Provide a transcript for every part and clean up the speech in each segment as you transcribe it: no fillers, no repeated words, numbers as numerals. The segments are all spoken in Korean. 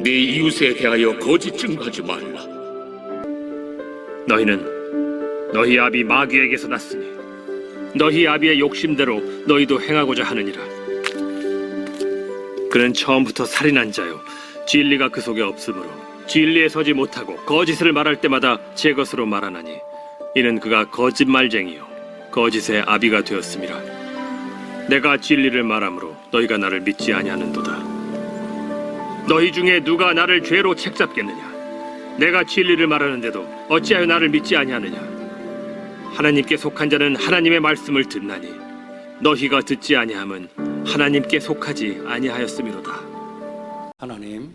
네 이웃에 대하여 거짓 증거하지 말라. 너희는 너희 아비 마귀에게서 났으니 너희 아비의 욕심대로 너희도 행하고자 하느니라. 그는 처음부터 살인한 자요 진리가 그 속에 없으므로 진리에 서지 못하고 거짓을 말할 때마다 제 것으로 말하나니 이는 그가 거짓말쟁이요 거짓의 아비가 되었음이라. 내가 진리를 말하므로 너희가 나를 믿지 아니하는도다. 너희 중에 누가 나를 죄로 책잡겠느냐? 내가 진리를 말하는데도 어찌하여 나를 믿지 아니하느냐? 하나님께 속한 자는 하나님의 말씀을 듣나니 너희가 듣지 아니함은 하나님께 속하지 아니하였음이로다. 하나님,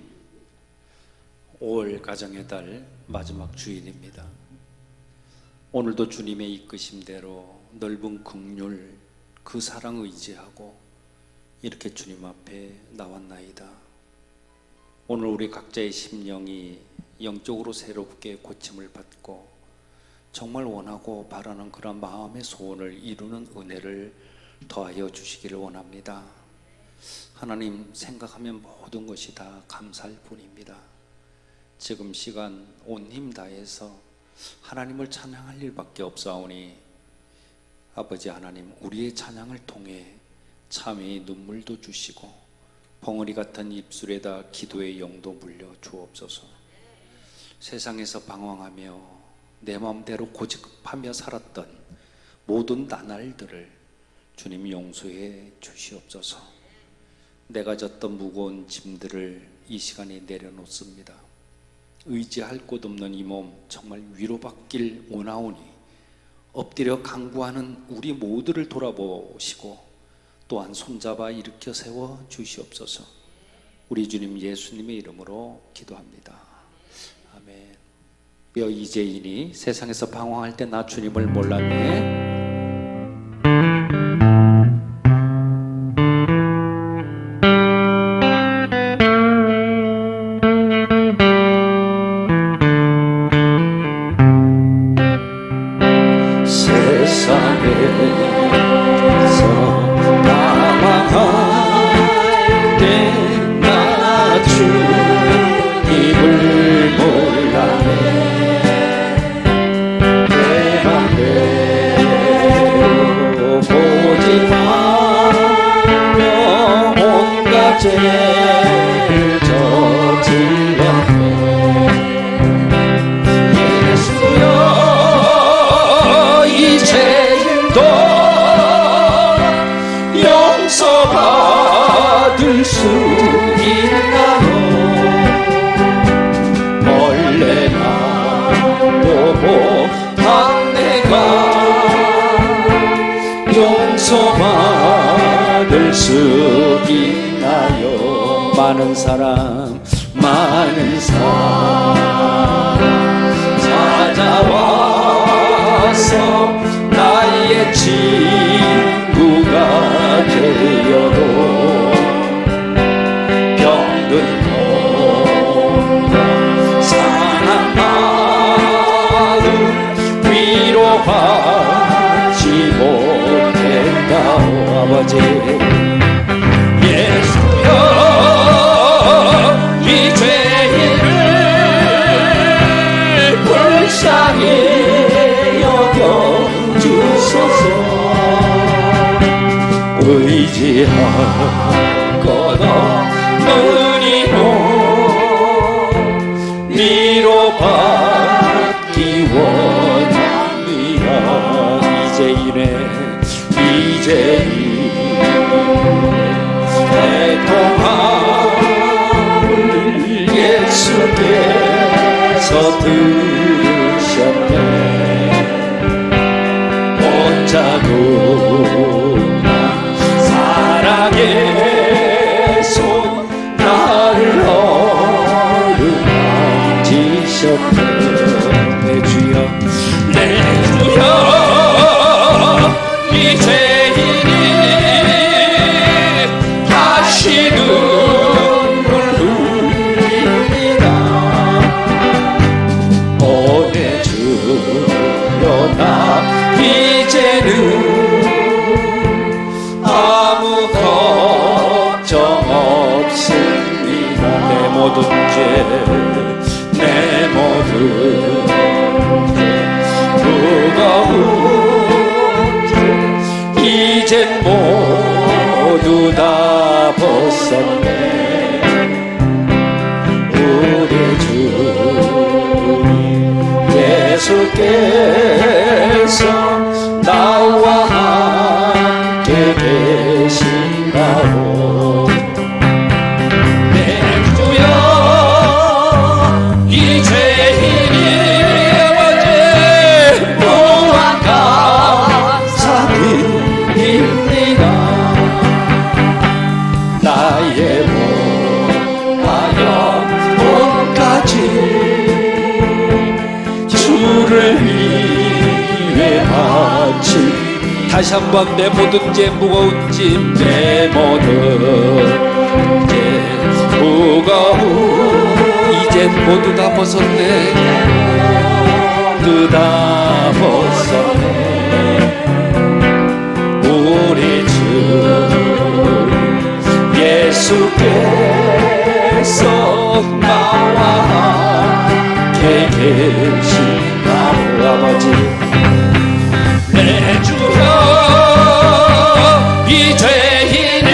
5월 가정의 달 마지막 주일입니다. 오늘도 주님의 이끄심대로 넓은 긍휼, 그 사랑 의지하고 이렇게 주님 앞에 나왔나이다. 오늘 우리 각자의 심령이 영적으로 새롭게 고침을 받고 정말 원하고 바라는 그런 마음의 소원을 이루는 은혜를 더하여 주시기를 원합니다. 하나님, 생각하면 모든 것이 다 감사할 뿐입니다. 지금 시간 온 힘 다해서 하나님을 찬양할 일밖에 없사오니 아버지 하나님, 우리의 찬양을 통해 참회의 눈물도 주시고 벙어리 같은 입술에다 기도의 영도 물려 주옵소서. 세상에서 방황하며 내 마음대로 고집하며 살았던 모든 나날들을 주님 용서해 주시옵소서. 내가 졌던 무거운 짐들을 이 시간에 내려놓습니다. 의지할 곳 없는 이 몸 정말 위로받길 원하오니 엎드려 간구하는 우리 모두를 돌아보시고 또한 손잡아 일으켜 세워 주시옵소서. 우리 주님 예수님의 이름으로 기도합니다. 아멘. 여 이재인이 세상에서 방황할 때 나 주님을 몰랐네. 죄를 저질렀네. 예수여, 이 죄도 용서받을 수 있나요? 원래 나도 못한 내가 용서받을 수 있나요? 많은 사람 찾아와서 나의 친구가 되어도 병든 몸과 상한 마음 위로하지 못했다오. 아버지 예수여, 이 죄를 불쌍히 여겨주소서. 의지할 것 없는 이놈 위로받기 원합니다. 이제인의 애통함을 예수께서 들으셨네. 못자국한 사랑의 손 나를 어루만지셨네. 내 주여, 내 주여, 이 죄인이 다시 눈물 흘리리라. 보내주려 나 이제는 죄 내 모든 죄 무거운 죄 이젠 모두 다 벗었네 우리 주 예수께서 나와 함께 계신다고 내 주여 이 죄인이 어제 무한 감사드립니다 나의 몸하여 몸까지 주를 위해 바치 다시 한번 내 모든 죄 무거운 짐 내 모든 죄 무거운 이젠 모두 다 벗었네 모두 다 벗었네 우리 주 예수께서 나와 함께 계신다고 아버지 내 주여 이 죄인을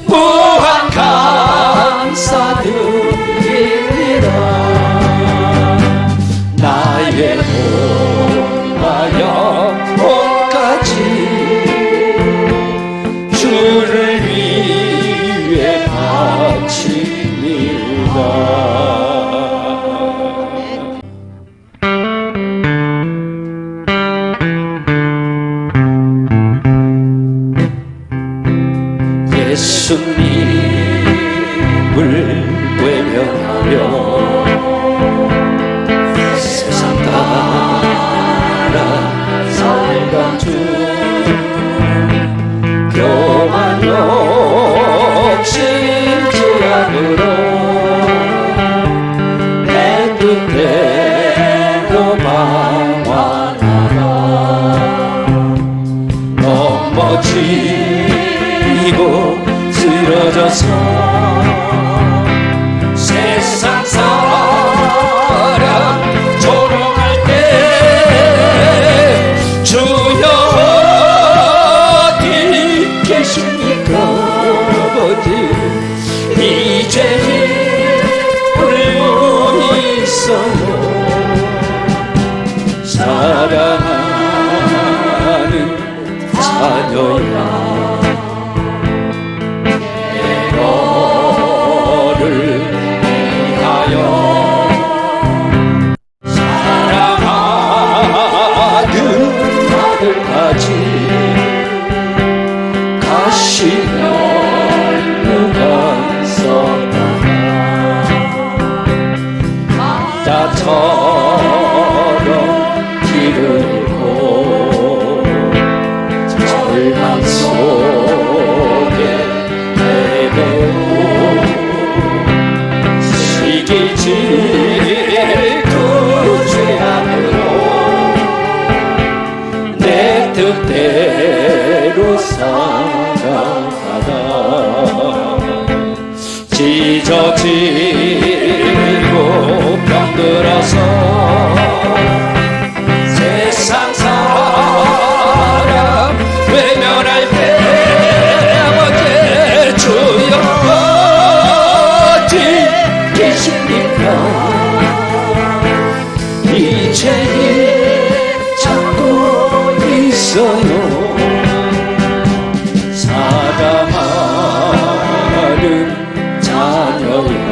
무한 감사드립니다 나의 몸하여 몸까지 주를 위해 바칩니다 예수님을 외면하며 세상 따라 살던 중 교만 욕심 죄악으로 내 뜻대로 방황하라 넘어지고 쓰러져서 세상 사랑 조롱할 때 주여 어디 계십니까 아버지 이 죄인 울고 있어요 사랑하는 자녀야 너를 위하여 사랑하는 아들까지 가시면 누가 썼다가 나처럼 길을 잃고 절망 속에 시기질 그 죄악으로 내 뜻대로 살아가다 찢어지고 병들어서 세상 사람 외면할 때 아버지 주여 어디 계십니까 이 죄인 찾고 있어요 사랑하는 자녀야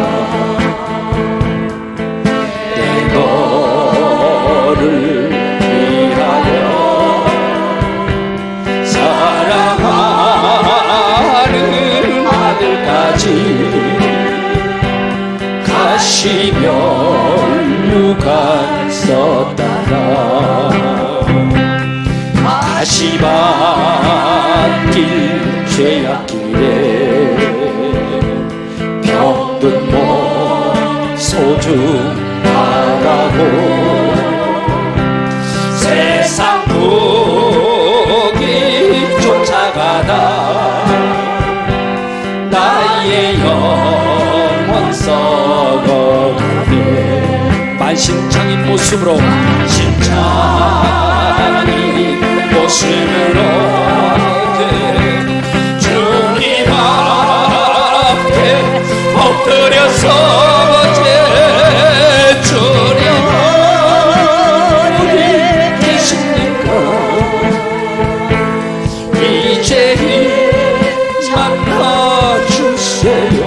내 너를 위하여 사랑하는 아들까지 가시며 누가 썼다가 다시 받길 죄악길에 병든 몸 소중하다고 세상 부귀 쫓아가다 나의 영 만신창인 모습으로 만신창인 모습으로 주님 앞에 엎드려서 주님 어디 계십니까? 이제 만나주세요.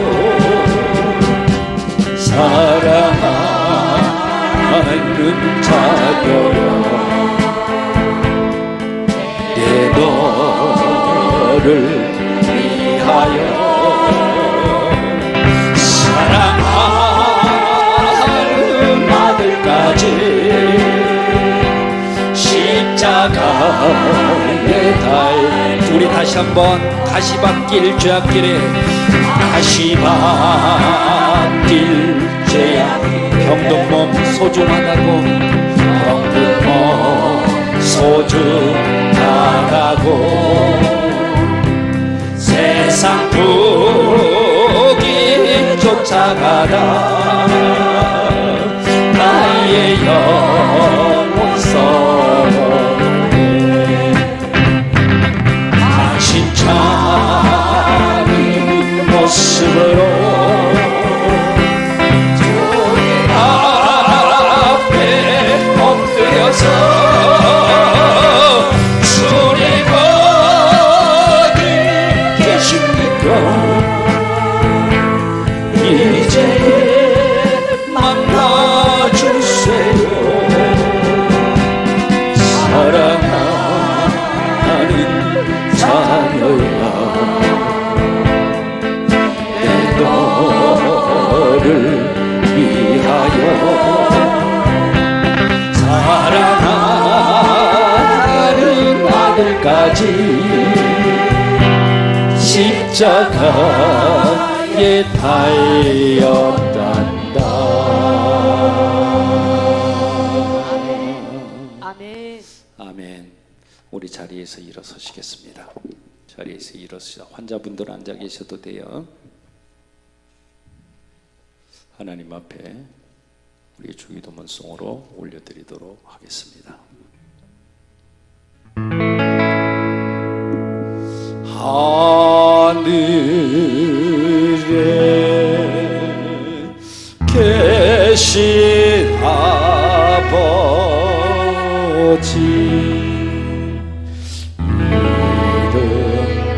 사랑하는 자녀야, 내 너를 위하여 사랑하는 아들까지 십자가에 달. 우리 다시 한번 가시밭길 죄악길에 가시밭길 죄악 병든 몸 소중하다고 병든 몸 소중하다고 세상 부귀 쫓아가다 나의 영혼 썩어내 만신창인 모습으로 앞에 엎드려서 주님 어디 계십니까? 이제 만나주세요. 사랑하는 자녀야, 내 너를 위하여 사랑하는 아들까지 십자가에 달렸단다. 아멘. 아멘. 우리 자리에서 일어서시겠습니다. 자리에서 일어서시다. 환자분들 앉아 계셔도 돼요. 하나님 앞에 우리 주기도문송으로 올려드리도록 하겠습니다. 하늘에 계신 아버지, 이름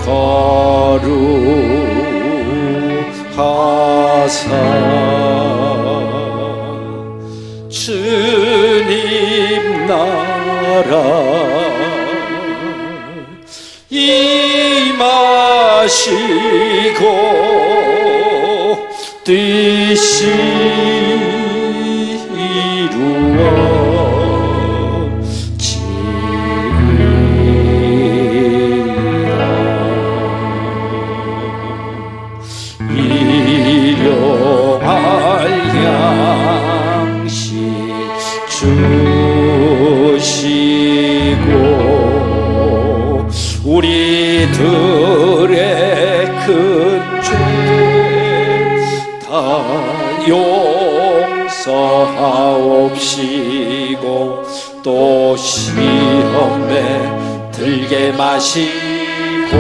거룩하사 주님 나라 임하시고 뜻이 이루어지리라. 일용할 양식 주시고 우리들의 큰 죄 다 용서하옵시고 또 시험에 들게 마시고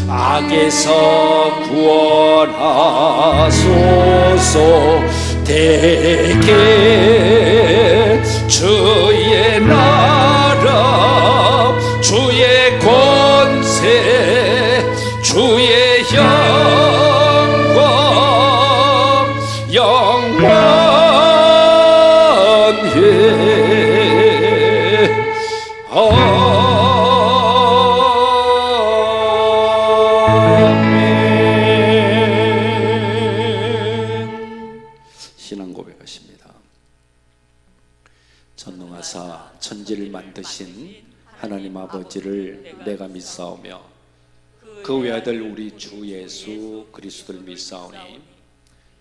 악에서 구원하소서. 대개 주의 나라 주의 권세 주의 영광 영원히 신앙 고백하십니다. 전능하사 천지를 만드신 하나님 아버지를 내가 믿사오며 그 외아들 우리 주 예수 그리스도를 믿사오니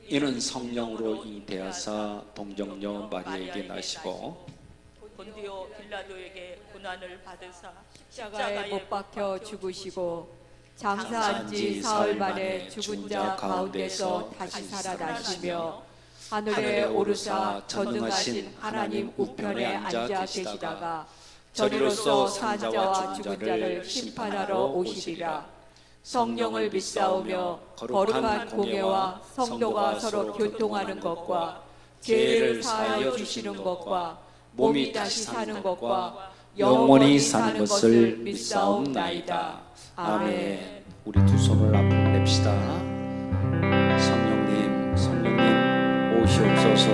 이는 성령으로 잉태하사 동정녀 마리아에게 나시고 본디오 빌라도에게 고난을 받으사 십자가에 못 박혀 죽으시고 장사한 지 사흘 만에 죽은 자 가운데서 다시 살아나시며 하늘에 오르사 전능하신 하나님 우편에 앉아 계시다가 저리로서 산자와 죽은 자를 심판하러 오시리라. 성령을 믿사오며 거룩한 공예와 성도가 서로 교통하는 것과 죄를 사하여 주시는 것과 몸이 다시 사는 것과 영원히 사는 것을 믿사옵나이다. 아멘. 우리 두 손을 앞으로 냅시다. 성령님 오시옵소서.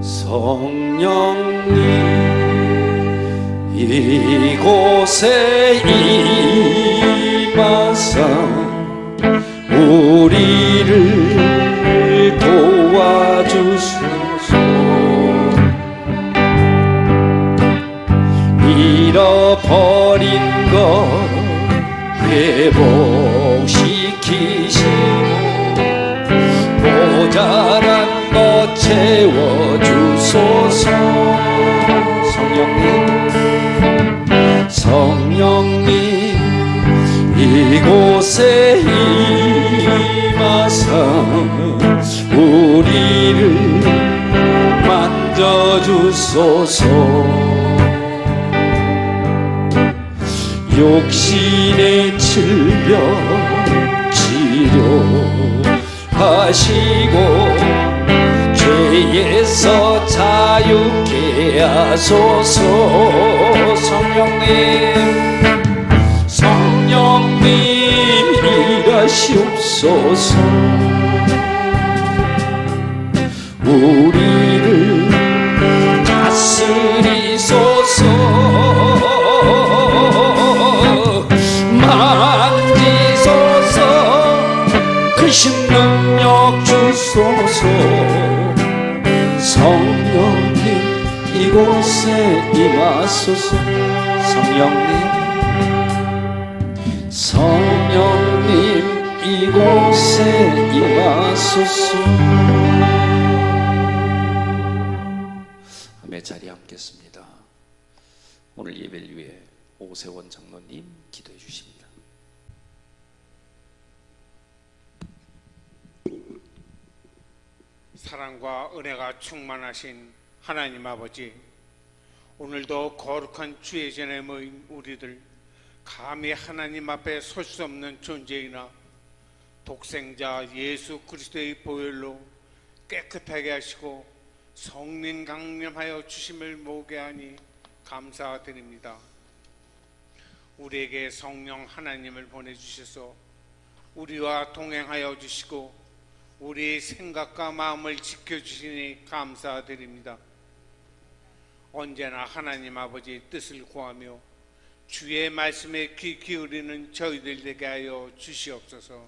성령님 이곳에 임하사 우리를 도와주소서. 잃어버린 것 회복시키시고 모자란 것 채워주소서. 성령님 이곳에 임하사 우리를 만져주소서. 육신의 질병 치료하시고 죄에서 자유케 하소서. 성령님 일하시옵소서. 우리를 다스리소서. 만지소서. 크신 능력 주소서. 성령님 이곳에 임하소서. 성령님 이곳에 임하소서. 아멘. 자리에 앉겠습니다. 오늘 예배를 위해 오세원 장로님 기도해 주십니다. 사랑과 은혜가 충만하신 하나님 아버지, 오늘도 거룩한 주의 전에 모인 우리들 감히 하나님 앞에 설 수 없는 존재이나 독생자 예수 그리스도의 보혈로 깨끗하게 하시고 성령 강림하여 주심을 모게 하니 감사드립니다. 우리에게 성령 하나님을 보내주셔서 우리와 동행하여 주시고 우리의 생각과 마음을 지켜주시니 감사드립니다. 언제나 하나님 아버지의 뜻을 구하며 주의 말씀에 귀 기울이는 저희들 되게 하여 주시옵소서.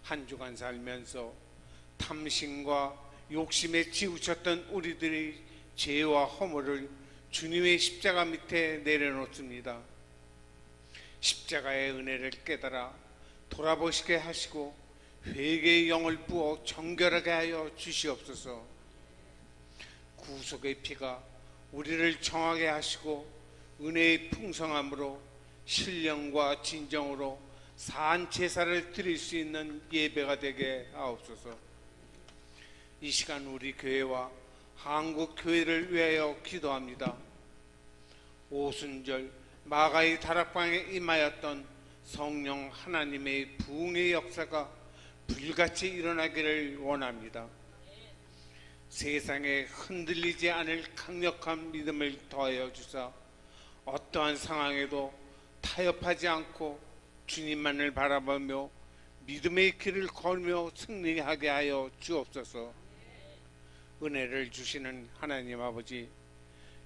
한 주간 살면서 탐심과 욕심에 치우쳤던 우리들의 죄와 허물을 주님의 십자가 밑에 내려놓습니다. 십자가의 은혜를 깨달아 돌아보시게 하시고 회개의 영을 부어 정결하게 하여 주시옵소서. 구속의 피가 우리를 정하게 하시고 은혜의 풍성함으로 신령과 진정으로 사한 제사를 드릴 수 있는 예배가 되게 하옵소서. 이 시간 우리 교회와 한국 교회를 위하여 기도합니다. 오순절 마가의 다락방에 임하였던 성령 하나님의 부흥의 역사가 불같이 일어나기를 원합니다. 세상에 흔들리지 않을 강력한 믿음을 더하여 주사 어떠한 상황에도 타협하지 않고 주님만을 바라보며 믿음의 길을 걸으며 승리하게 하여 주옵소서. 은혜를 주시는 하나님 아버지,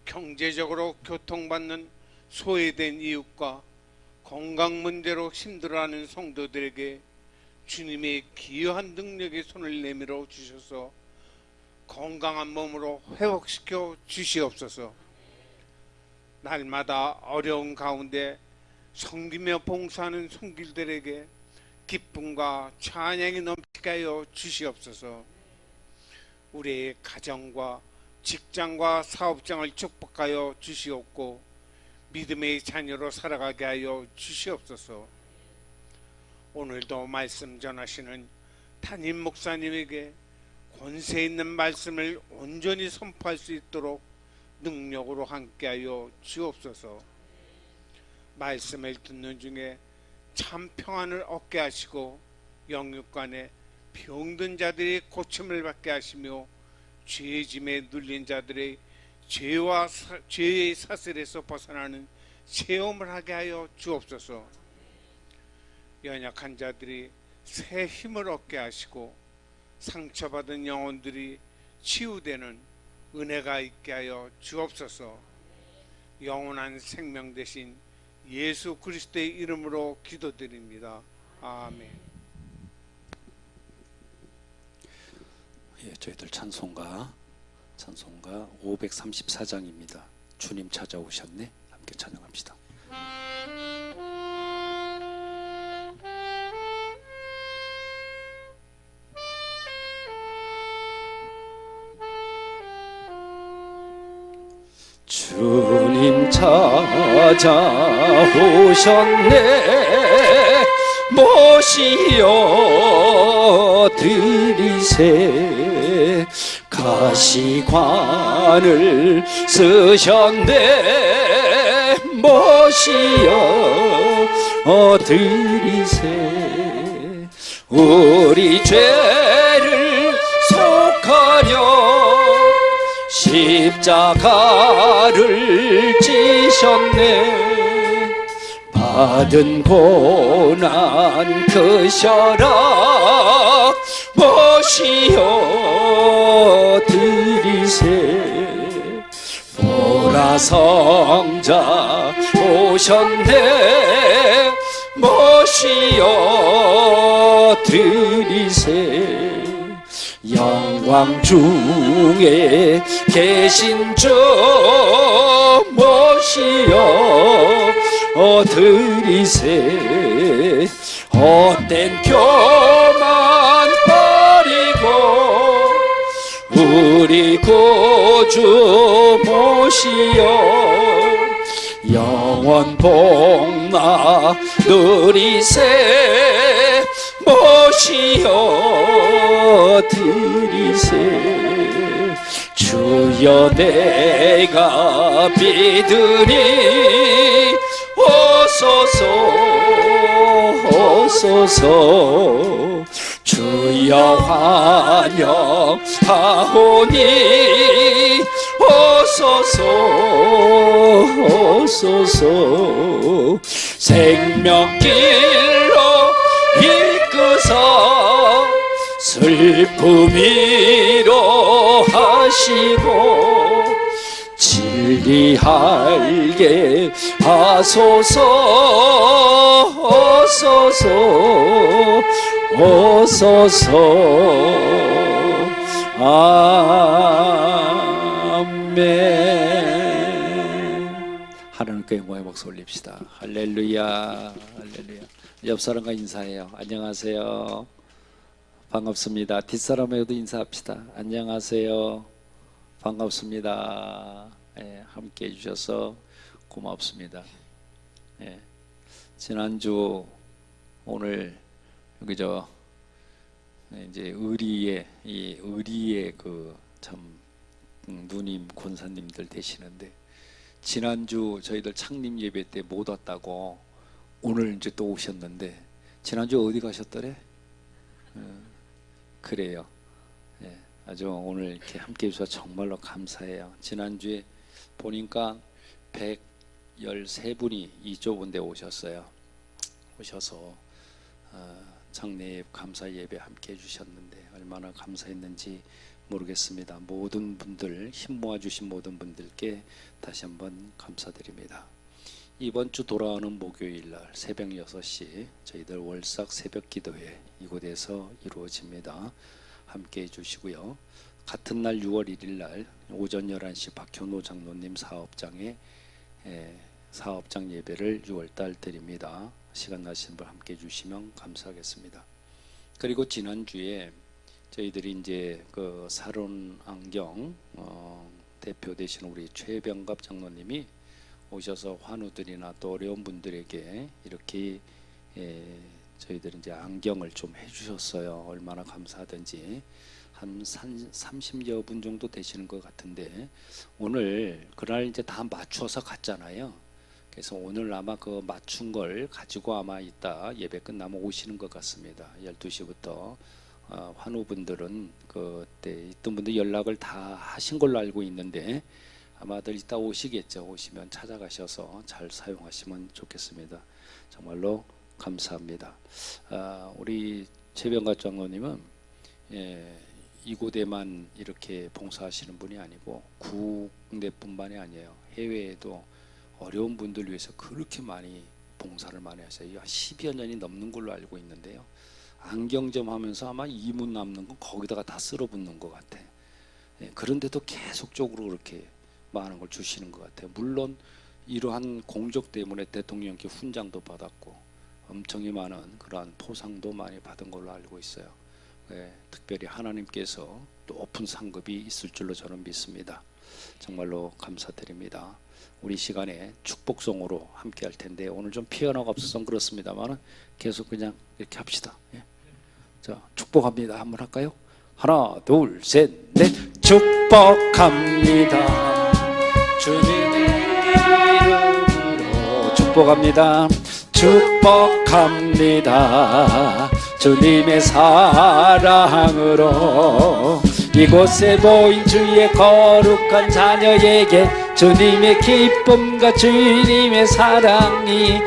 경제적으로 교통받는 소외된 이웃과 건강 문제로 힘들어하는 성도들에게 주님의 기여한 능력의 손을 내밀어 주셔서 건강한 몸으로 회복시켜 주시옵소서. 날마다 어려운 가운데 섬기며 봉사하는 손길들에게 기쁨과 찬양이 넘치게 하여 주시옵소서. 우리의 가정과 직장과 사업장을 축복하여 주시옵고 믿음의 자녀로 살아가게 하여 주시옵소서. 오늘도 말씀 전하시는 담임 목사님에게 권세 있는 말씀을 온전히 선포할 수 있도록 능력으로 함께하여 주옵소서. 말씀을 듣는 중에 참 평안을 얻게 하시고 영육간에 병든 자들이 고침을 받게 하시며 죄의 짐에 눌린 자들의 죄의 사슬에서 벗어나는 체험을 하게 하여 주옵소서. 연약한 자들이 새 힘을 얻게 하시고 상처받은 영혼들이 치유되는 은혜가 있게 하여 주옵소서. 영원한 생명 되신 예수 그리스도의 이름으로 기도드립니다. 아멘. 예, 저희들 찬송가 534장입니다. 주님 찾아오셨네. 함께 찬양합시다. 주님 찾아오셨네. 모시어 드리세. 가시관을 쓰셨네. 모시어 드리세. 우리 죄를 속하려 십자가를 지셨네. 받은 고난 크셔라. 모시어 드리세. 보라 성자 오셨네. 모시어 드리세. 영광 중에 계신 주 모시어 드리세. 헛된 교만 버리고 우리 구주 모시어 영원 복나 누리세. 모시어 드리세. 주여 내가 믿으니 오소서. 주여 환영하오니 오소서. 생명길로 이끄사 슬픔 위로하시고 진리하게 하소서. 오소서. 아멘. 하나님께 영광의 목소리 올립시다. 할렐루야. 할렐루야. 옆 사람과 인사해요. 안녕하세요. 반갑습니다. 뒷사람에도 인사합시다. 안녕하세요. 반갑습니다. 예, 함께 해주셔서 고맙습니다. 예, 지난주 오늘 여기 이제 의리의 그 참 누님 권사님들 되시는데 지난주 저희들 창립 예배 때 못 왔다고 오늘 이제 또 오셨는데 지난주 어디 가셨더래? 그래요. 예, 아주 오늘 이렇게 함께 해주셔서 정말로 감사해요. 지난주에 보니까 113분이 이 좁은 데 오셔서 장례 감사 예배 함께 해주셨는데 얼마나 감사했는지 모르겠습니다. 모든 분들 힘 모아주신 모든 분들께 다시 한번 감사드립니다. 이번 주 돌아오는 목요일 날 새벽 6시 저희들 월삭 새벽 기도회 이곳에서 이루어집니다. 함께 해주시고요. 같은 날 6월 1일 날 오전 11시 박현호 장로님 사업장 예배를 6월달 드립니다. 시간 나시는 분 함께 해주시면 감사하겠습니다. 그리고 지난주에 저희들이 이제 그 사론안경 대표 되시는 우리 최병갑 장로님이 오셔서 환우들이나 또 어려운 분들에게 이렇게 저희들이 이제 안경을 좀 해주셨어요. 얼마나 감사하든지. 한 30여 분 정도 되시는 것 같은데 오늘 그날 이제 다 맞춰서 갔잖아요. 그래서 오늘 아마 그 맞춘 걸 가지고 아마 이따 예배 끝나면 오시는 것 같습니다. 12시부터 환우분들은 그때 있던 분들 연락을 다 하신 걸로 알고 있는데 아마들 이따 오시겠죠. 오시면 찾아가셔서 잘 사용하시면 좋겠습니다. 정말로 감사합니다. 우리 최병가 장로님은 이곳에만 이렇게 봉사하시는 분이 아니고 국내뿐만이 아니에요. 해외에도 어려운 분들 위해서 그렇게 많이 봉사를 많이 하셔요. 10여 년이 넘는 걸로 알고 있는데요. 안경점 하면서 아마 이문 남는 건 거기다가 다 쓸어붙는 것 같아. 그런데도 계속적으로 그렇게 많은 걸 주시는 것 같아요. 물론 이러한 공적 때문에 대통령께 훈장도 받았고 엄청이 많은 그러한 포상도 많이 받은 걸로 알고 있어요. 특별히 하나님께서 높은 상급이 있을 줄로 저는 믿습니다. 정말로 감사드립니다. 우리 시간에 축복송으로 함께 할 텐데 오늘 좀 피아노가 없어서 그렇습니다만 계속 그냥 이렇게 합시다. 자, 축복합니다. 한번 할까요? 하나, 둘, 셋, 넷. 축복합니다. 주님의 이름으로 축복합니다. 축복합니다. 주님의 사랑으로 이곳에 모인 주의 거룩한 자녀에게 주님의 기쁨과 주님의 사랑이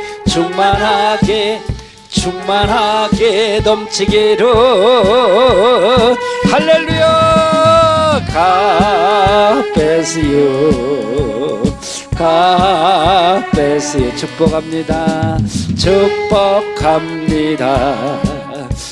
충만하게 넘치기를. 할렐루야. God bless you. God bless you. 축복합니다. 축복합니다.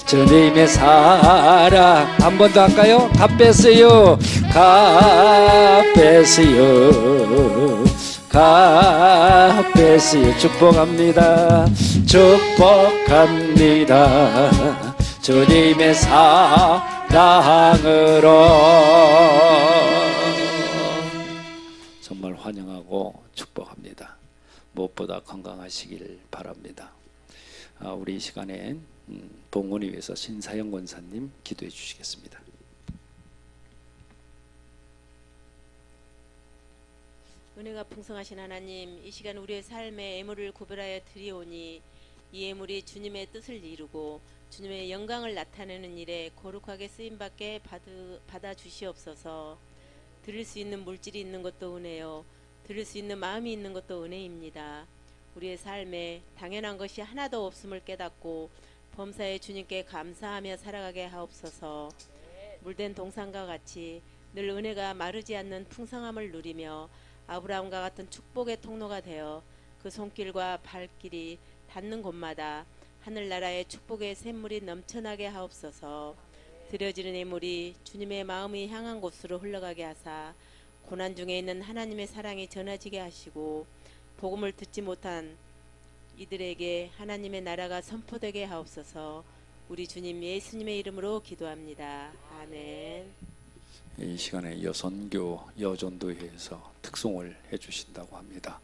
주님의 사랑 한 번 더 할까요? God bless you. God bless you. God bless you. 축복합니다. 축복합니다. 주님의 사랑으로. 정말 환영하고 축복합니다. 무엇보다 건강하시길 바랍니다. 우리 이 시간에 봉헌을 위해서 신사영 권사님 기도해 주시겠습니다. 은혜가 풍성하신 하나님, 이 시간 우리의 삶의 애물을 구별하여 드리오니 이 애물이 주님의 뜻을 이루고 주님의 영광을 나타내는 일에 거룩하게 쓰임받게 받아 주시옵소서. 드릴 수 있는 물질이 있는 것도 은혜요, 드릴 수 있는 마음이 있는 것도 은혜입니다. 우리의 삶에 당연한 것이 하나도 없음을 깨닫고 범사에 주님께 감사하며 살아가게 하옵소서. 물된 동산과 같이 늘 은혜가 마르지 않는 풍성함을 누리며 아브라함과 같은 축복의 통로가 되어 그 손길과 발길이 닿는 곳마다 하늘나라의 축복의 샘물이 넘쳐나게 하옵소서. 드려지는 예물이 주님의 마음이 향한 곳으로 흘러가게 하사 고난 중에 있는 하나님의 사랑이 전해지게 하시고 복음을 듣지 못한 이들에게 하나님의 나라가 선포되게 하옵소서. 우리 주님 예수님의 이름으로 기도합니다. 아멘. 이 시간에 여선교 여전도회에서 특송을 해주신다고 합니다.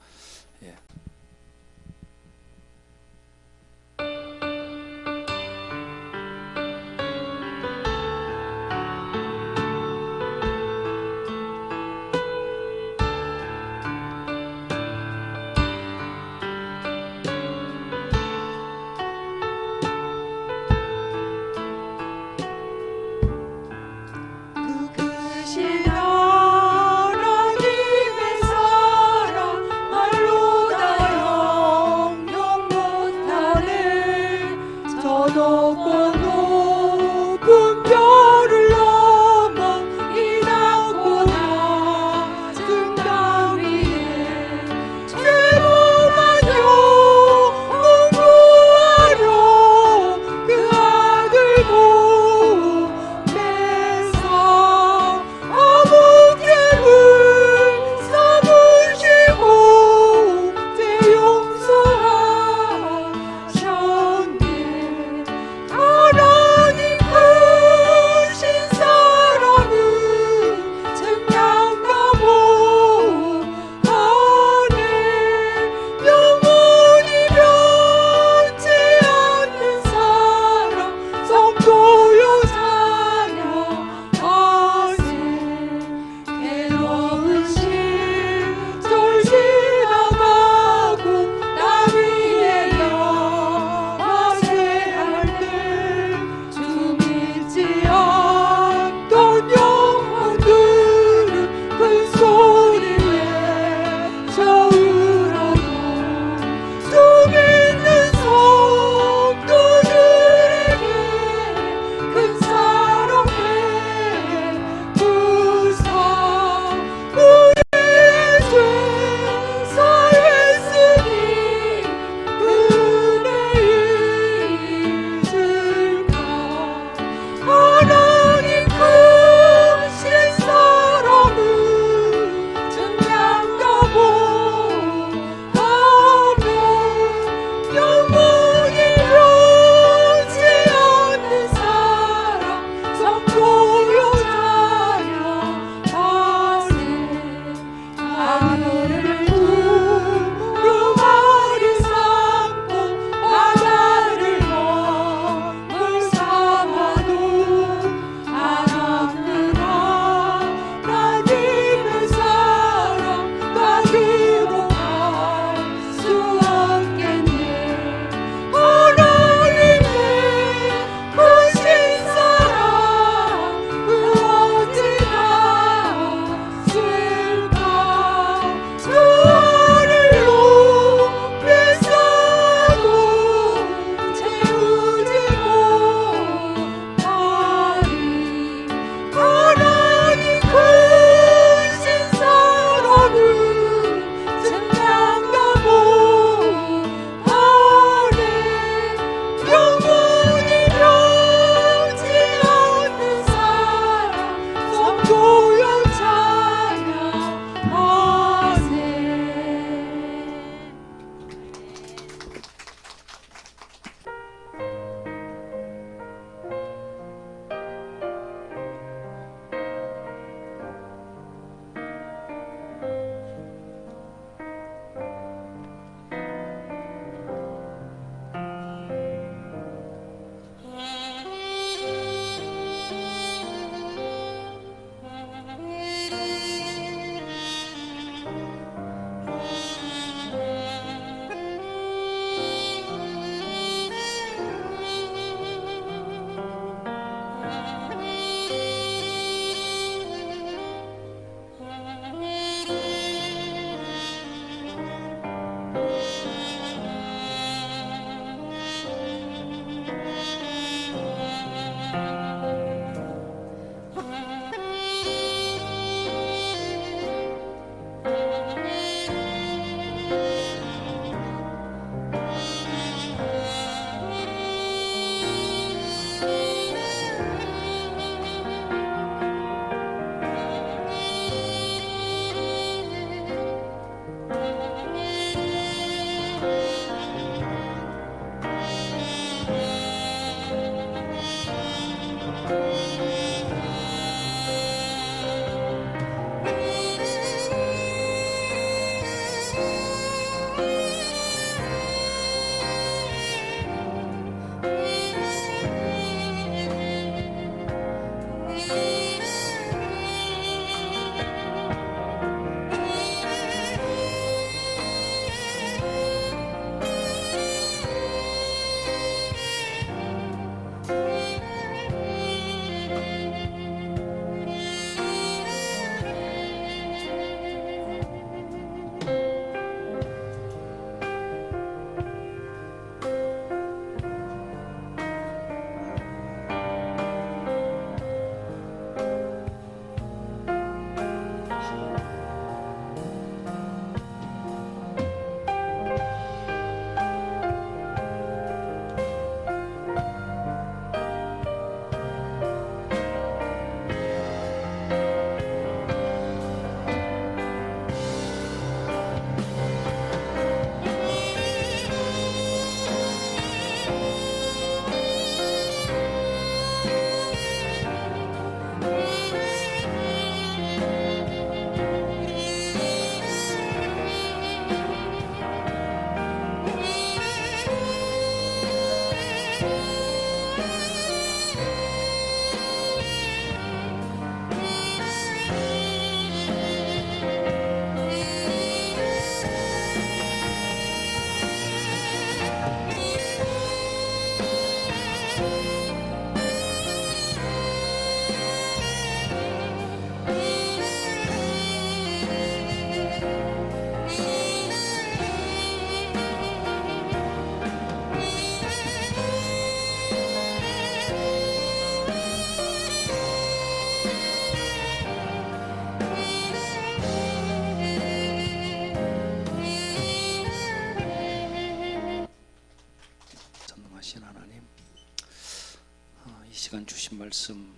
시간 주신 말씀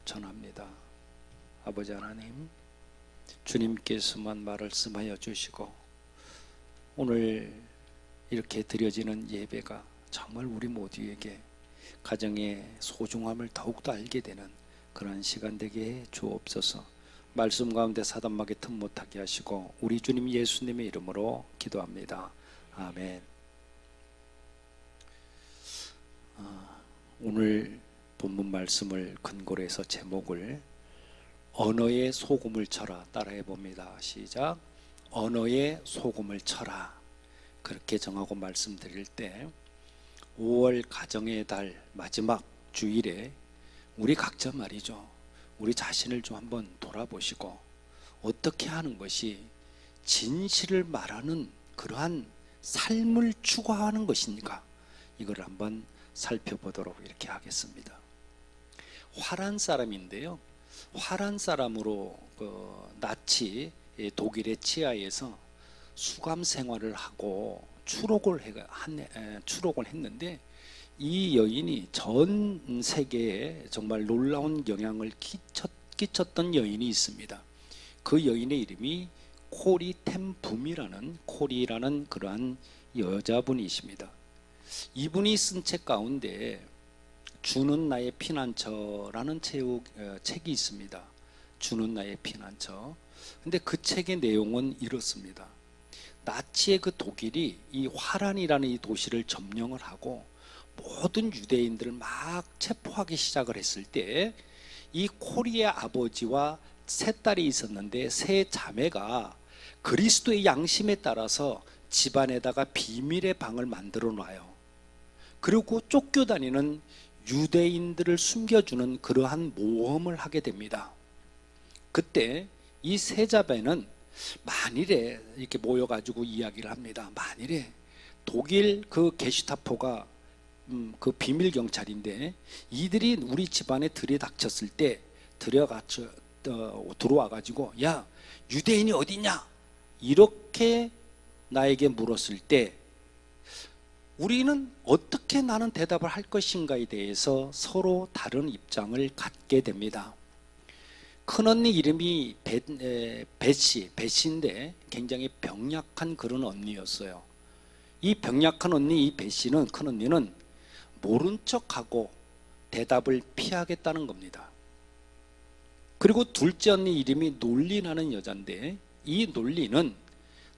전합니다. 아버지 하나님, 주님께서만 말씀하여 주시고 오늘 이렇게 드려지는 예배가 정말 우리 모두에게 가정의 소중함을 더욱더 알게 되는 그런 시간 되게 해 주옵소서. 말씀 가운데 사단마귀 틈 못하게 하시고 우리 주님 예수님의 이름으로 기도합니다. 아멘. 오늘 본문 말씀을 근거로 해서 제목을 언어에 소금을 쳐라 따라해 봅니다. 시작. 언어에 소금을 쳐라. 그렇게 정하고 말씀드릴 때 5월 가정의 달 마지막 주일에 우리 각자 말이죠, 우리 자신을 좀 한번 돌아보시고 어떻게 하는 것이 진실을 말하는 그러한 삶을 추구하는 것인가, 이걸 한번 살펴보도록 이렇게 하겠습니다. 화란 사람인데요, 화란 사람으로 나치 독일의 치하에서 수감 생활을 하고 추록을 했는데 이 여인이 전 세계에 정말 놀라운 영향을 끼쳤던 여인이 있습니다. 그 여인의 이름이 코리 텐붐이라는 코리라는 그러한 여자분이십니다. 이분이 쓴 책 가운데 주는 나의 피난처라는 책이 있습니다. 주는 나의 피난처. 근데 그 책의 내용은 이렇습니다. 나치의 그 독일이 이 화란이라는 이 도시를 점령을 하고 모든 유대인들을 막 체포하기 시작을 했을 때 이 코리의 아버지와 세 딸이 있었는데 세 자매가 그리스도의 양심에 따라서 집안에다가 비밀의 방을 만들어 놔요. 그리고 쫓겨다니는 유대인들을 숨겨주는 그러한 모험을 하게 됩니다. 그때 이 세 자매는 만일에 이렇게 모여가지고 이야기를 합니다. 만일에 독일 그 게슈타포가 그 비밀 경찰인데 이들이 우리 집안에 들이닥쳤을 때 들어와가지고 야, 유대인이 어디냐 이렇게 나에게 물었을 때 우리는 어떻게 나는 대답을 할 것인가에 대해서 서로 다른 입장을 갖게 됩니다. 큰언니 이름이 베시인데 굉장히 병약한 그런 언니였어요. 이 병약한 언니 이 베시는, 큰언니는 모른 척하고 대답을 피하겠다는 겁니다. 그리고 둘째 언니 이름이 놀리라는 여잔데 이 놀리는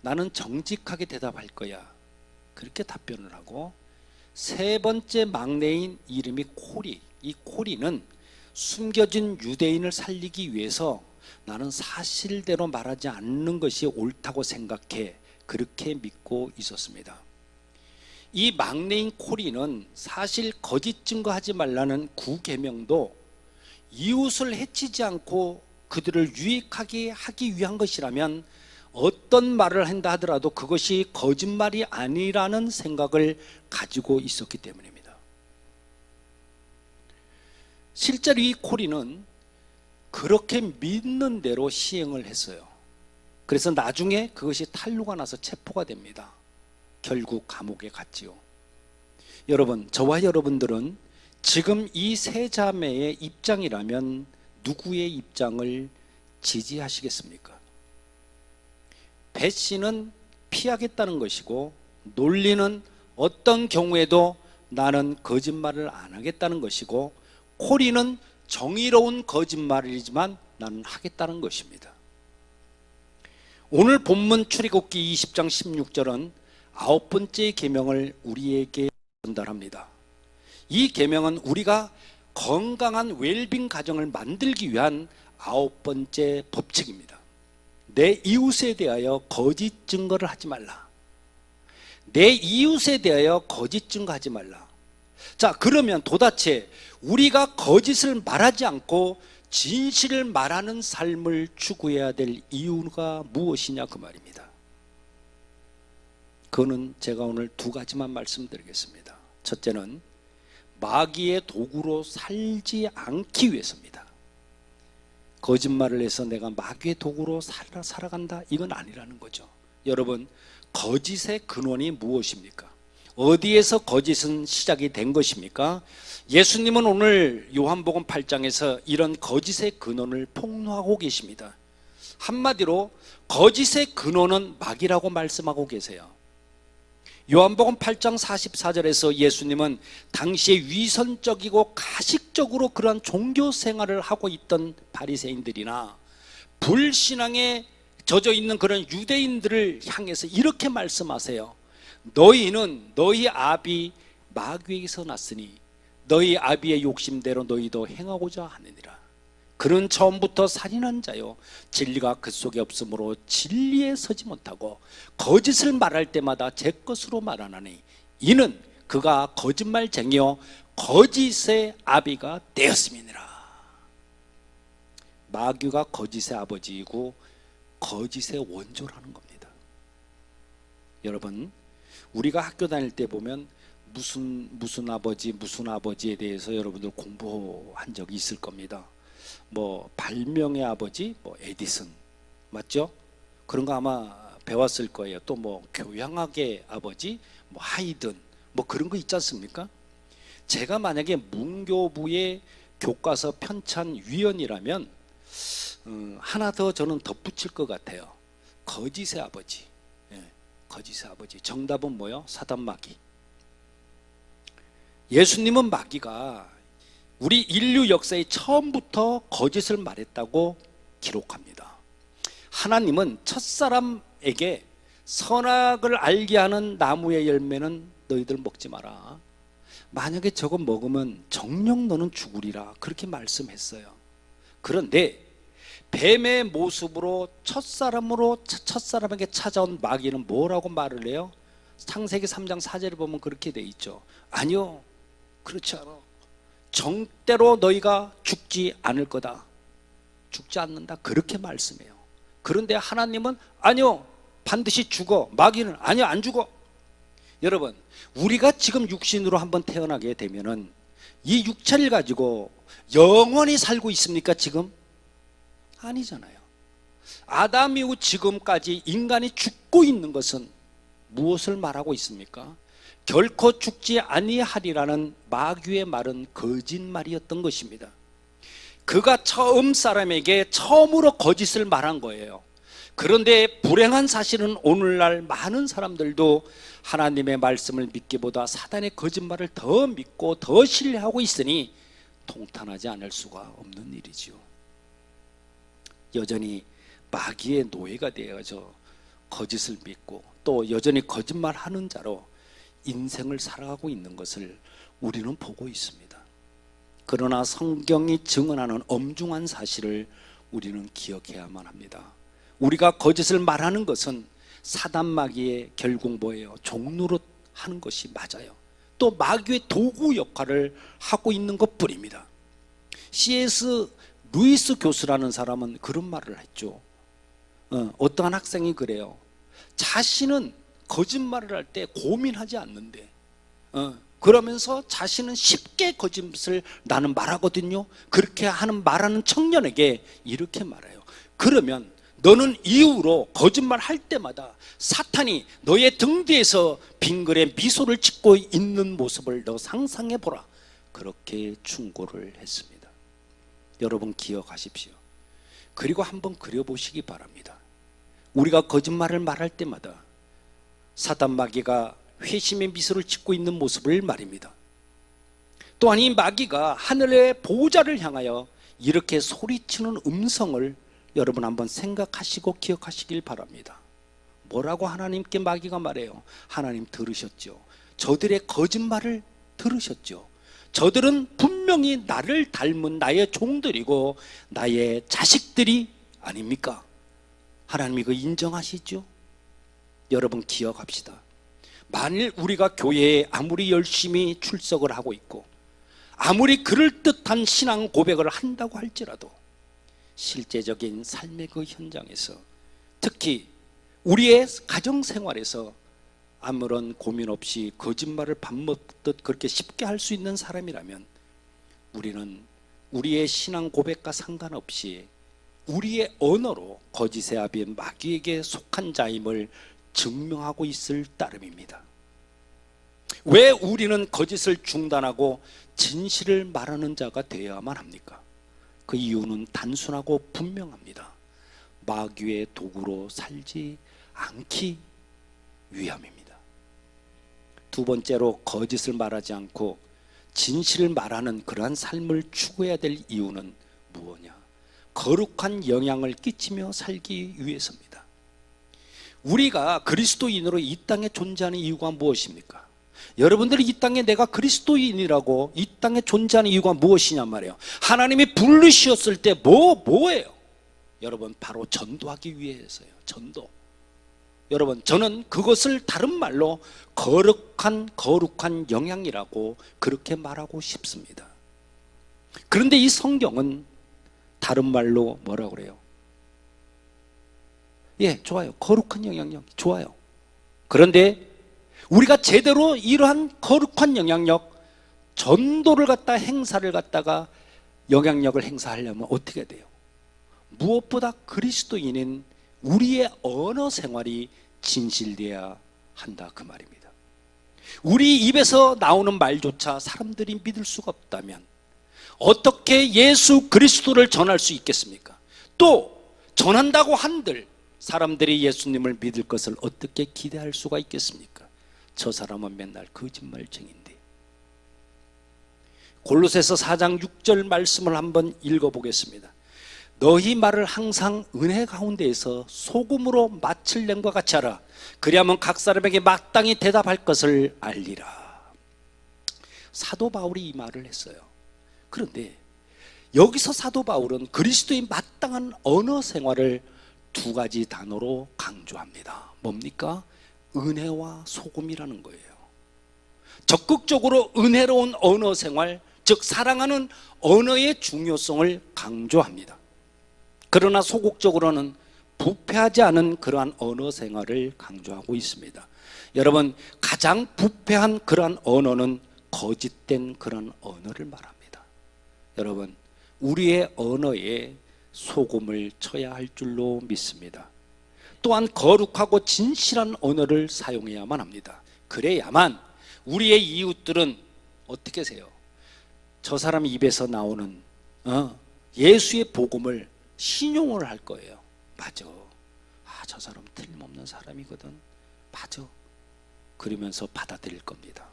나는 정직하게 대답할 거야, 그렇게 답변을 하고, 세 번째 막내인 이름이 코리, 이 코리는 숨겨진 유대인을 살리기 위해서 나는 사실대로 말하지 않는 것이 옳다고 생각해, 그렇게 믿고 있었습니다. 이 막내인 코리는 사실 거짓 증거하지 말라는 구계명도 이웃을 해치지 않고 그들을 유익하게 하기 위한 것이라면 어떤 말을 한다 하더라도 그것이 거짓말이 아니라는 생각을 가지고 있었기 때문입니다. 실제로 이 코리는 그렇게 믿는 대로 시행을 했어요. 그래서 나중에 그것이 탄로가 나서 체포가 됩니다. 결국 감옥에 갔지요. 여러분, 저와 여러분들은 지금 이 세 자매의 입장이라면 누구의 입장을 지지하시겠습니까? 배씨는 피하겠다는 것이고 논리는 어떤 경우에도 나는 거짓말을 안 하겠다는 것이고 코리는 정의로운 거짓말이지만 나는 하겠다는 것입니다. 오늘 본문 출애굽기 20장 16절은 9번째 계명을 우리에게 전달합니다. 이 계명은 우리가 건강한 웰빙 가정을 만들기 위한 9번째 법칙입니다. 내 이웃에 대하여 거짓 증거를 하지 말라. 내 이웃에 대하여 거짓 증거하지 말라. 자, 그러면 도대체 우리가 거짓을 말하지 않고 진실을 말하는 삶을 추구해야 될 이유가 무엇이냐, 그 말입니다. 그거는 제가 오늘 두 가지만 말씀드리겠습니다. 첫째는 마귀의 도구로 살지 않기 위해서입니다. 거짓말을 해서 내가 마귀의 도구로 살아간다, 이건 아니라는 거죠. 여러분, 거짓의 근원이 무엇입니까? 어디에서 거짓은 시작이 된 것입니까? 예수님은 오늘 요한복음 8장에서 이런 거짓의 근원을 폭로하고 계십니다. 한마디로 거짓의 근원은 마귀라고 말씀하고 계세요. 요한복음 8장 44절에서 예수님은 당시에 위선적이고 가식적으로 그러한 종교 생활을 하고 있던 바리새인들이나 불신앙에 젖어 있는 그런 유대인들을 향해서 이렇게 말씀하세요. 너희는 너희 아비 마귀에게서 났으니 너희 아비의 욕심대로 너희도 행하고자 하느니라. 그는 처음부터 살인한 자요 진리가 그 속에 없으므로 진리에 서지 못하고 거짓을 말할 때마다 제 것으로 말하나니 이는 그가 거짓말쟁이요 거짓의 아비가 되었음이니라. 마귀가 거짓의 아버지이고 거짓의 원조라는 겁니다. 여러분, 우리가 학교 다닐 때 보면 무슨 아버지에 대해서 여러분들 공부한 적이 있을 겁니다. 뭐 발명의 아버지, 뭐 에디슨, 맞죠? 그런 거 아마 배웠을 거예요. 또 뭐 교양학의 아버지, 뭐 하이든, 뭐 그런 거 있지 않습니까? 제가 만약에 문교부의 교과서 편찬 위원이라면 하나 더 저는 덧붙일 것 같아요. 거짓의 아버지. 거짓의 아버지. 정답은 뭐요? 사단 마귀. 예수님은 마귀가 우리 인류 역사의 처음부터 거짓을 말했다고 기록합니다. 하나님은 첫사람에게 선악을 알게 하는 나무의 열매는 너희들 먹지 마라. 만약에 저거 먹으면 정녕 너는 죽으리라. 그렇게 말씀했어요. 그런데 뱀의 모습으로 첫사람에게 찾아온 마귀는 뭐라고 말을 해요? 창세기 3장 4절에 보면 그렇게 돼 있죠. 아니요, 그렇지 않아. 정대로 너희가 죽지 않을 거다. 죽지 않는다. 그렇게 말씀해요. 그런데 하나님은 아니요, 반드시 죽어. 마귀는 아니요, 안 죽어. 여러분, 우리가 지금 육신으로 한번 태어나게 되면은 이 육체를 가지고 영원히 살고 있습니까? 지금? 아니잖아요. 아담 이후 지금까지 인간이 죽고 있는 것은 무엇을 말하고 있습니까? 결코 죽지 아니하리라는 마귀의 말은 거짓말이었던 것입니다. 그가 처음 사람에게 처음으로 거짓을 말한 거예요. 그런데 불행한 사실은 오늘날 많은 사람들도 하나님의 말씀을 믿기보다 사단의 거짓말을 더 믿고 더 신뢰하고 있으니 통탄하지 않을 수가 없는 일이지요. 여전히 마귀의 노예가 되어서 거짓을 믿고 또 여전히 거짓말하는 자로 인생을 살아가고 있는 것을 우리는 보고 있습니다. 그러나 성경이 증언하는 엄중한 사실을 우리는 기억해야만 합니다. 우리가 거짓을 말하는 것은 사단 마귀의 결국 뭐예요? 종노릇 하는 것이 맞아요. 또 마귀의 도구 역할을 하고 있는 것뿐입니다. C.S. 루이스 교수라는 사람은 그런 말을 했죠. 어떠한 학생이 그래요. 자신은 거짓말을 할 때 고민하지 않는데 그러면서 자신은 쉽게 거짓을 나는 말하거든요. 그렇게 말하는 청년에게 이렇게 말해요. 그러면 너는 이후로 거짓말 할 때마다 사탄이 너의 등 뒤에서 빙글에 미소를 짓고 있는 모습을 너 상상해 보라. 그렇게 충고를 했습니다. 여러분 기억하십시오. 그리고 한번 그려보시기 바랍니다. 우리가 거짓말을 말할 때마다 사단 마귀가 회심의 미소를 짓고 있는 모습을 말입니다. 또한 이 마귀가 하늘의 보호자를 향하여 이렇게 소리치는 음성을 여러분 한번 생각하시고 기억하시길 바랍니다. 뭐라고 하나님께 마귀가 말해요? 하나님 들으셨죠? 저들의 거짓말을 들으셨죠? 저들은 분명히 나를 닮은 나의 종들이고 나의 자식들이 아닙니까? 하나님 이거 인정하시죠? 여러분 기억합시다. 만일 우리가 교회에 아무리 열심히 출석을 하고 있고 아무리 그럴듯한 신앙 고백을 한다고 할지라도 실제적인 삶의 그 현장에서 특히 우리의 가정생활에서 아무런 고민 없이 거짓말을 밥 먹듯 그렇게 쉽게 할 수 있는 사람이라면 우리는 우리의 신앙 고백과 상관없이 우리의 언어로 거짓의 아비 마귀에게 속한 자임을 증명하고 있을 따름입니다. 왜 우리는 거짓을 중단하고 진실을 말하는 자가 되어야만 합니까? 그 이유는 단순하고 분명합니다. 마귀의 도구로 살지 않기 위함입니다. 두 번째로 거짓을 말하지 않고 진실을 말하는 그러한 삶을 추구해야 될 이유는 무엇이냐? 거룩한 영향을 끼치며 살기 위해서입니다. 우리가 그리스도인으로 이 땅에 존재하는 이유가 무엇입니까? 여러분들이 이 땅에 내가 그리스도인이라고 이 땅에 존재하는 이유가 무엇이냐 말이에요. 하나님이 부르셨을 때 뭐예요? 여러분, 바로 전도하기 위해서요. 전도. 여러분, 저는 그것을 다른 말로 거룩한 영향이라고 그렇게 말하고 싶습니다. 그런데 이 성경은 다른 말로 뭐라고 그래요? 예, 좋아요. 거룩한 영향력 좋아요. 그런데 우리가 제대로 이러한 거룩한 영향력, 전도를 갖다 행사를 갖다가 영향력을 행사하려면 어떻게 돼요? 무엇보다 그리스도인인 우리의 언어 생활이 진실되어야 한다 그 말입니다. 우리 입에서 나오는 말조차 사람들이 믿을 수가 없다면 어떻게 예수 그리스도를 전할 수 있겠습니까? 또 전한다고 한들 사람들이 예수님을 믿을 것을 어떻게 기대할 수가 있겠습니까? 저 사람은 맨날 거짓말쟁인데. 골로새서 4장 6절 말씀을 한번 읽어보겠습니다. 너희 말을 항상 은혜 가운데에서 소금으로 마칠 냄과 같이 하라. 그리하면 각 사람에게 마땅히 대답할 것을 알리라. 사도 바울이 이 말을 했어요. 그런데 여기서 사도 바울은 그리스도의 마땅한 언어 생활을 두 가지 단어로 강조합니다. 뭡니까? 은혜와 소금이라는 거예요. 적극적으로 은혜로운 언어 생활, 즉 사랑하는 언어의 중요성을 강조합니다. 그러나 소극적으로는 부패하지 않은 그러한 언어 생활을 강조하고 있습니다. 여러분, 가장 부패한 그러한 언어는 거짓된 그러한 언어를 말합니다. 여러분, 우리의 언어에 소금을 쳐야 할 줄로 믿습니다. 또한 거룩하고 진실한 언어를 사용해야만 합니다. 그래야만 우리의 이웃들은 어떻게 하세요? 저 사람 입에서 나오는 예수의 복음을 신용을 할 거예요. 맞아. 저 사람 틀림없는 사람이거든. 맞아. 그러면서 받아들일 겁니다.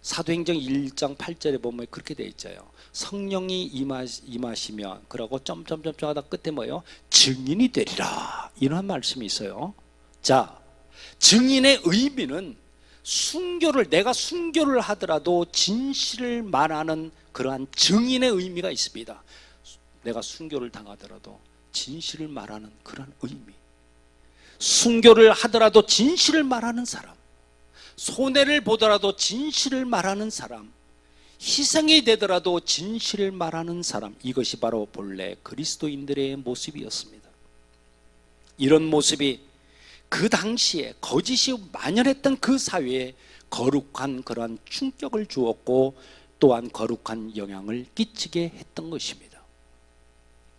사도행전 1장 8절에 보면 그렇게 되어 있잖아요. 성령이 임하시면 그러고 점점점점 하다 끝에 뭐예요? 증인이 되리라. 이런 말씀이 있어요. 자, 증인의 의미는 내가 순교를 하더라도 진실을 말하는 그러한 증인의 의미가 있습니다. 내가 순교를 당하더라도 진실을 말하는 그런 의미. 순교를 하더라도 진실을 말하는 사람, 손해를 보더라도 진실을 말하는 사람, 희생이 되더라도 진실을 말하는 사람, 이것이 바로 본래 그리스도인들의 모습이었습니다. 이런 모습이 그 당시에 거짓이 만연했던 그 사회에 거룩한 그러한 충격을 주었고 또한 거룩한 영향을 끼치게 했던 것입니다.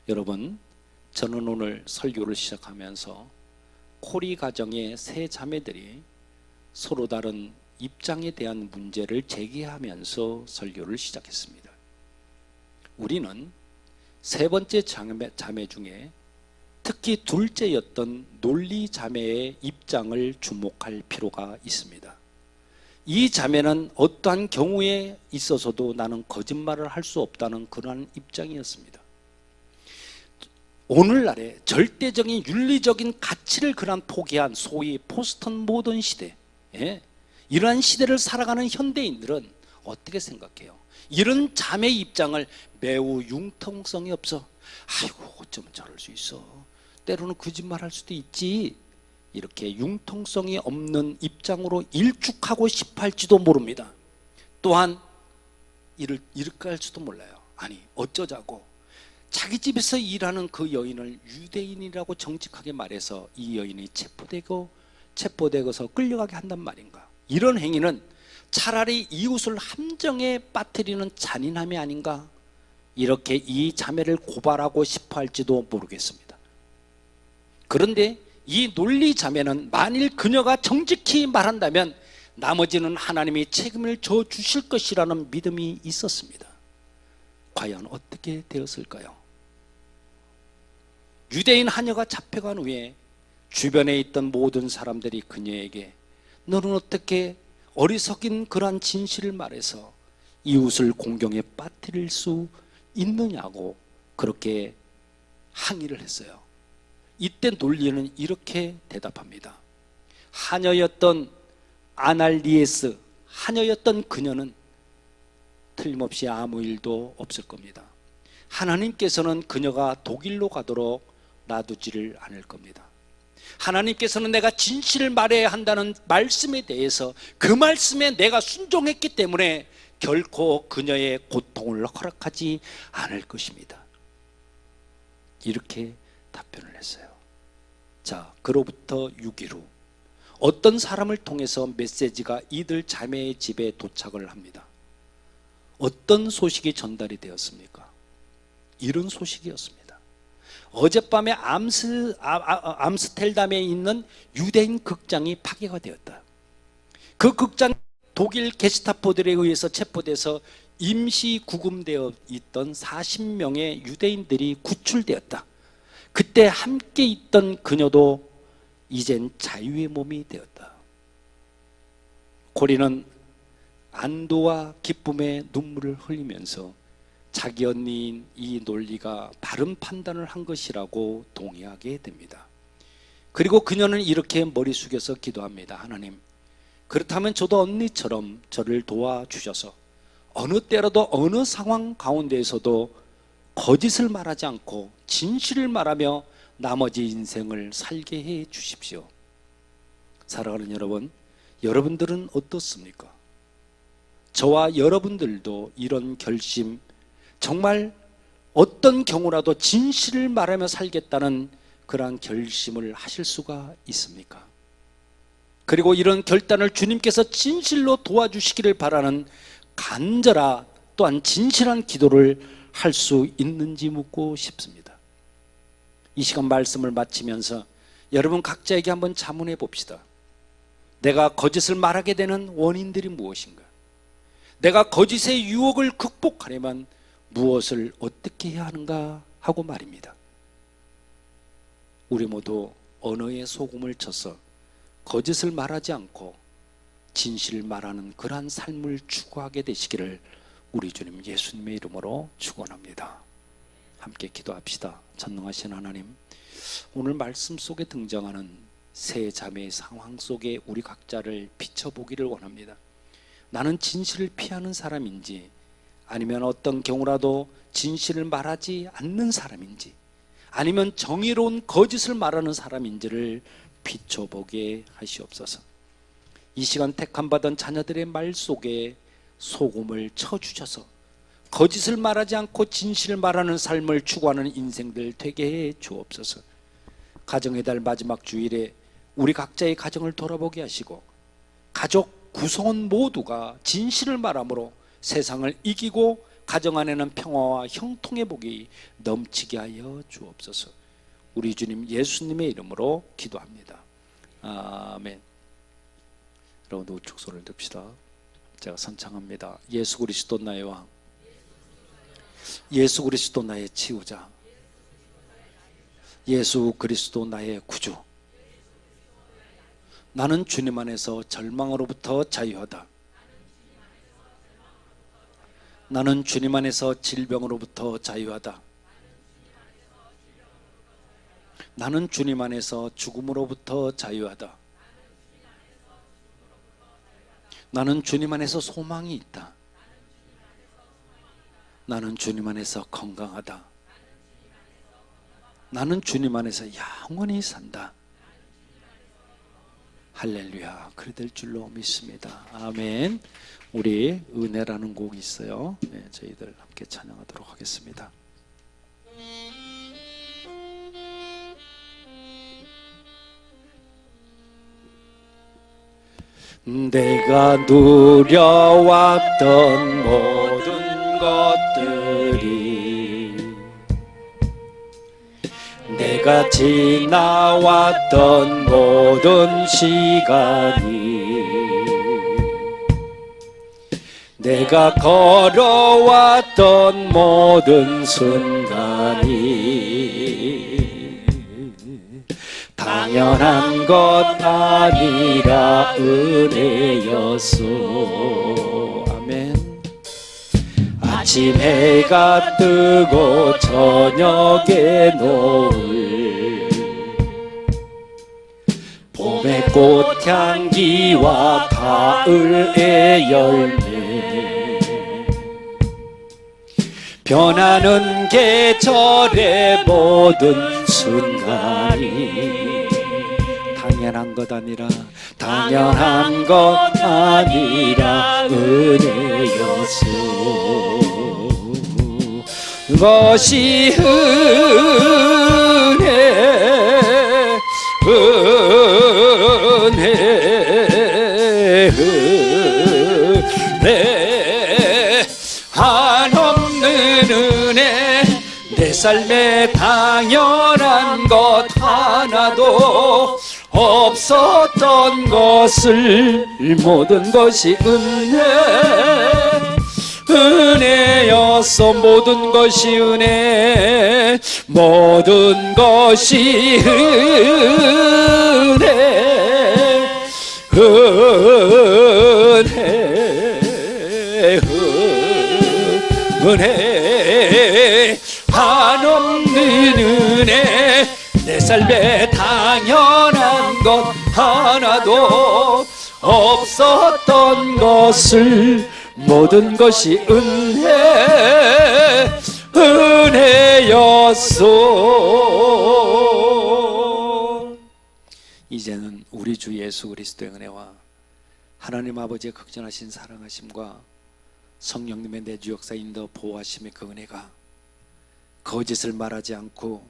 여러분, 저는 오늘 설교를 시작하면서 코리 가정의 세 자매들이 서로 다른 입장에 대한 문제를 제기하면서 설교를 시작했습니다. 우리는 세 번째 자매 중에 특히 둘째였던 논리 자매의 입장을 주목할 필요가 있습니다. 이 자매는 어떠한 경우에 있어서도 나는 거짓말을 할 수 없다는 그러한 입장이었습니다. 오늘날의 절대적인 윤리적인 가치를 그런 포기한 소위 포스트 모던 시대, 이러한 시대를 살아가는 현대인들은 어떻게 생각해요? 이런 자매 입장을 매우 융통성이 없어. 아이고 어쩌면 저럴 수 있어. 때로는 거짓말할 수도 있지. 이렇게 융통성이 없는 입장으로 일축하고 싶어 할지도 모릅니다. 또한 이렇게 할지도 몰라요. 아니 어쩌자고. 자기 집에서 일하는 그 여인을 유대인이라고 정직하게 말해서 이 여인이 체포되고서 끌려가게 한단 말인가. 이런 행위는 차라리 이웃을 함정에 빠뜨리는 잔인함이 아닌가. 이렇게 이 자매를 고발하고 싶어 할지도 모르겠습니다. 그런데 이 논리 자매는 만일 그녀가 정직히 말한다면 나머지는 하나님이 책임을 져 주실 것이라는 믿음이 있었습니다. 과연 어떻게 되었을까요? 유대인 하녀가 잡혀간 후에 주변에 있던 모든 사람들이 그녀에게 너는 어떻게 어리석인 그러한 진실을 말해서 이웃을 공경에 빠뜨릴 수 있느냐고 그렇게 항의를 했어요. 이때 논리는 이렇게 대답합니다. 하녀였던 아날리에스, 하녀였던 그녀는 틀림없이 아무 일도 없을 겁니다. 하나님께서는 그녀가 독일로 가도록 놔두지를 않을 겁니다. 하나님께서는 내가 진실을 말해야 한다는 말씀에 대해서 그 말씀에 내가 순종했기 때문에 결코 그녀의 고통을 허락하지 않을 것입니다. 이렇게 답변을 했어요. 자, 그로부터 6일 후 어떤 사람을 통해서 메시지가 이들 자매의 집에 도착을 합니다. 어떤 소식이 전달이 되었습니까? 이런 소식이었습니다. 어젯밤에 암스텔담에 있는 유대인 극장이 파괴가 되었다. 그 극장 독일 게스타포들에 의해서 체포돼서 임시 구금되어 있던 40명의 유대인들이 구출되었다. 그때 함께 있던 그녀도 이젠 자유의 몸이 되었다. 고리는 안도와 기쁨의 눈물을 흘리면서 자기 언니인 이 논리가 바른 판단을 한 것이라고 동의하게 됩니다. 그리고 그녀는 이렇게 머리 숙여서 기도합니다. 하나님, 그렇다면 저도 언니처럼 저를 도와주셔서 어느 때라도 어느 상황 가운데에서도 거짓을 말하지 않고 진실을 말하며 나머지 인생을 살게 해 주십시오. 사랑하는 여러분, 여러분들은 어떻습니까? 저와 여러분들도 이런 결심, 정말 어떤 경우라도 진실을 말하며 살겠다는 그러한 결심을 하실 수가 있습니까? 그리고 이런 결단을 주님께서 진실로 도와주시기를 바라는 간절한 또한 진실한 기도를 할 수 있는지 묻고 싶습니다. 이 시간 말씀을 마치면서 여러분 각자에게 한번 자문해 봅시다. 내가 거짓을 말하게 되는 원인들이 무엇인가? 내가 거짓의 유혹을 극복하려면 무엇을 어떻게 해야 하는가 하고 말입니다. 우리 모두 언어에 소금을 쳐서 거짓을 말하지 않고 진실을 말하는 그러한 삶을 추구하게 되시기를 우리 주님 예수님의 이름으로 축원합니다. 함께 기도합시다. 전능하신 하나님, 오늘 말씀 속에 등장하는 세 자매의 상황 속에 우리 각자를 비춰보기를 원합니다. 나는 진실을 피하는 사람인지 아니면 어떤 경우라도 진실을 말하지 않는 사람인지 아니면 정의로운 거짓을 말하는 사람인지를 비춰보게 하시옵소서. 이 시간 택함받은 자녀들의 말 속에 소금을 쳐주셔서 거짓을 말하지 않고 진실을 말하는 삶을 추구하는 인생들 되게 해 주옵소서. 가정의 달 마지막 주일에 우리 각자의 가정을 돌아보게 하시고 가족 구성원 모두가 진실을 말함으로 세상을 이기고 가정 안에는 평화와 형통의 복이 넘치게 하여 주옵소서. 우리 주님 예수님의 이름으로 기도합니다. 아멘. 여러분 우측 손을 듭시다. 제가 선창합니다. 예수 그리스도 나의 왕, 예수 그리스도 나의 치유자, 예수 그리스도 나의 구주. 나는 주님 안에서 절망으로부터 자유하다. 나는 주님 안에서 질병으로부터 자유하다. 나는 주님 안에서 죽음으로부터 자유하다. 나는 주님 안에서 소망이 있다. 나는 주님 안에서 건강하다. 나는 주님 안에서 영원히 산다. 할렐루야. 그래 될 줄로 믿습니다. 아멘. 우리 은혜라는 곡이 있어요. 네, 저희들 함께 찬양하도록 하겠습니다. 내가 누려왔던 모든 것들이, 내가 지나왔던 모든 시간이 내가 걸어왔던 모든 순간이 당연한 것 아니라 은혜였소. 아멘. 아침 해가 뜨고 저녁에 노을, 봄의 꽃향기와 가을의 열매, 변하는 계절의 모든 순간이 당연한 것 아니라 은혜였소. 그것이 은혜 한없는 은혜. 내 삶에 당연한 것 하나도 없었던 것을 모든 것이 은혜였어. 모든 것이 은혜, 모든 것이 은혜 한없는 은혜. 내 삶에 당연한 것 하나도 없었던 것을 모든 것이 은혜였소. 이제는 우리 주 예수 그리스도의 은혜와 하나님 아버지의 극진하신 사랑하심과 성령님의 내주 역사 인도 보호하심의 그 은혜가 거짓을 말하지 않고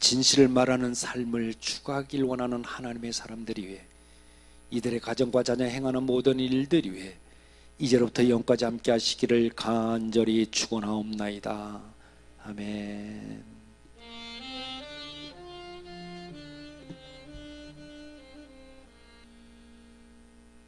진실을 말하는 삶을 추구하길 원하는 하나님의 사람들이 위해, 이들의 가정과 자녀 행하는 모든 일들이 위해 이제로부터 영까지 함께 하시기를 간절히 축원하옵나이다. 아멘.